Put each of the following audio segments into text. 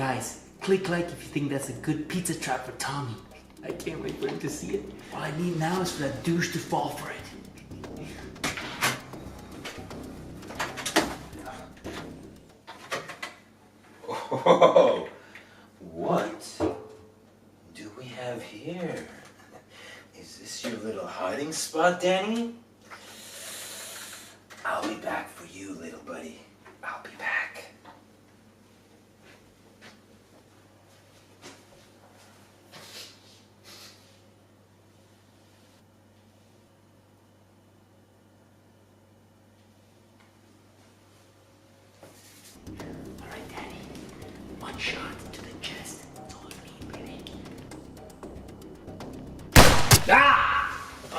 guys, click like if you think that's a good pizza trap for Tommy. I can't wait for him to see it. All I need now is for that douche to fall for it. Oh, what do we have here? Is this your little hiding spot, Danny? I'll be back for you, little buddy. I'll be back. All right, Daddy. One shot to the chest. That's all I need, baby. Ah!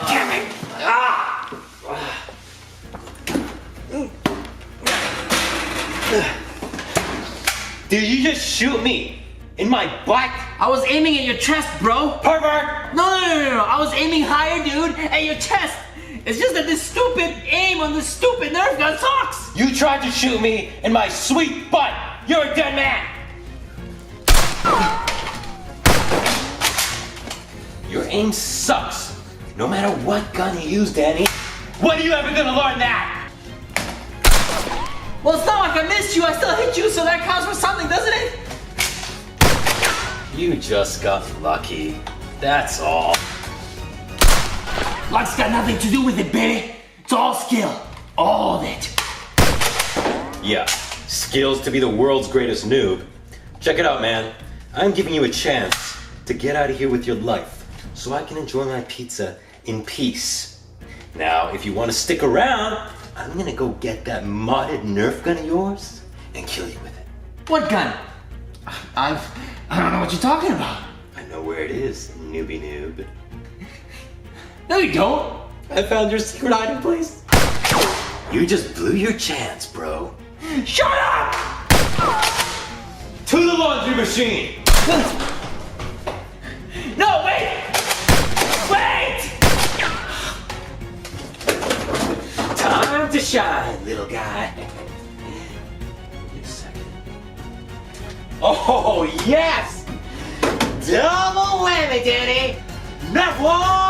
Damn it! Ah! Did you just shoot me in my butt? I was aiming at your chest, bro. Pervert! No. I was aiming higher, dude, at your chest. It's just that this stupid aim on this stupid Nerf gun sucks. You tried to shoot me in my sweet butt. You're a dead man. Your aim sucks. No matter what gun you use, Danny. When are you ever gonna learn that? Well, it's not like I missed you. I still hit you, so that counts for something, doesn't it? You just got lucky. That's all. Luck's got nothing to do with it, baby. It's all skill. All of it. Yeah, skills to be the world's greatest noob. Check it out, man. I'm giving you a chance to get out of here with your life so I can enjoy my pizza in peace. Now, if you want to stick around, I'm gonna go get that modded Nerf gun of yours and kill you with it. What gun? I don't know what you're talking about. I know where it is, newbie noob. No, you don't. I found your secret hiding place. You just blew your chance, bro. Shut up! To the laundry machine! No, wait! Wait! Time to shine, little guy. Wait a second. Oh, yes! Double whammy, Danny! Nerf war!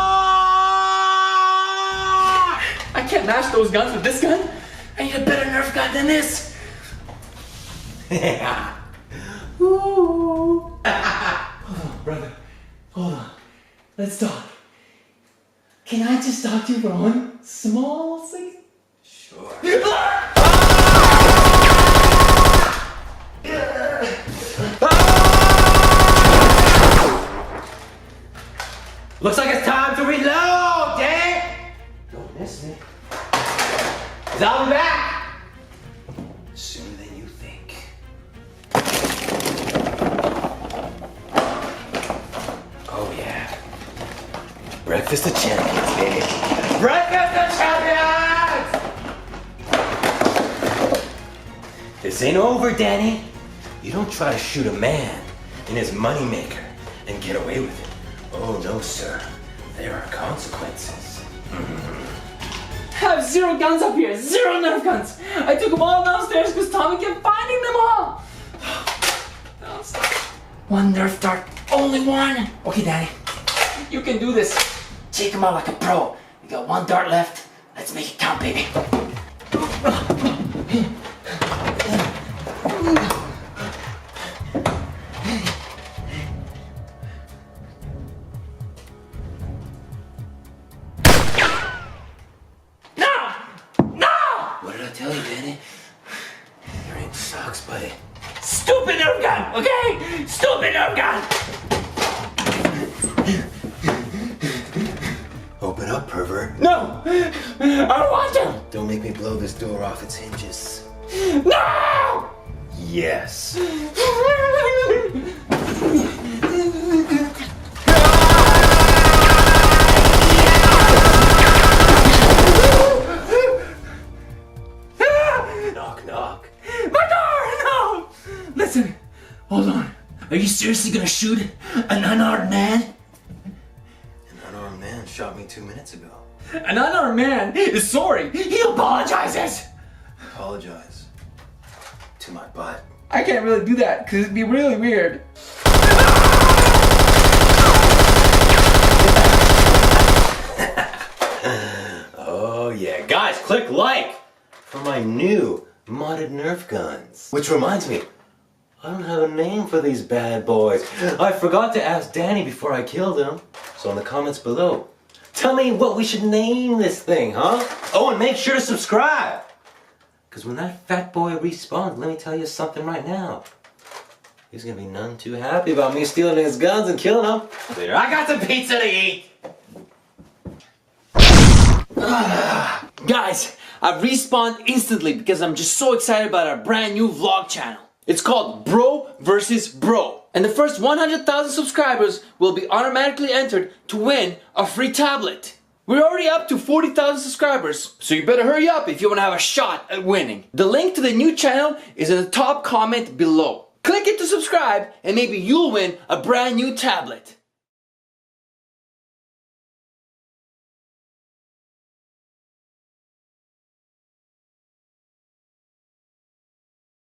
I can't match those guns with this gun. I need a better Nerf gun than this. Ooh. Hold on, brother. Hold on. Let's talk. Can I just talk to you for one small second? Sure. Looks like it's time to reload, Dad! Don't miss me. 'Cause I'll be back! Sooner than you think. Oh yeah. Breakfast of champions, baby. Breakfast of champions! This ain't over, Danny. You don't try to shoot a man in his moneymaker and get away with it. Oh no, sir. There are consequences. I have 0 guns up here. 0 Nerf guns. I took them all downstairs because Tommy kept finding them all. One Nerf dart. Only one. Okay, Daddy. You can do this. Take them out like a pro. You got 1 dart left. Let's make it count, baby. What did I tell you, Danny? Your aim sucks, buddy. Stupid Nerf gun, okay? Stupid Nerf gun. Open up, pervert. No, I don't want to. Don't make me blow this door off its hinges. No! Yes. Knock, knock. My door, no! Listen, hold on. Are you seriously gonna shoot an unarmed man? An unarmed man shot me 2 minutes ago. An unarmed man is sorry. He apologizes. Apologize. To my butt. I can't really do that because it'd be really weird. Oh yeah, guys, click like for my new modded Nerf guns. Which reminds me, I don't have a name for these bad boys. I forgot to ask Danny before I killed him. So in the comments below, tell me what we should name this thing, huh? Oh, and make sure to subscribe. Because when that fat boy respawns, let me tell you something right now. He's gonna be none too happy about me stealing his guns and killing him. Later, I got some pizza to eat. Guys, I've respawned instantly because I'm just so excited about our brand new vlog channel. It's called Bro vs. Bro. And the first 100,000 subscribers will be automatically entered to win a free tablet. We're already up to 40,000 subscribers, so you better hurry up if you want to have a shot at winning. The link to the new channel is in the top comment below. Click it to subscribe and maybe you'll win a brand new tablet.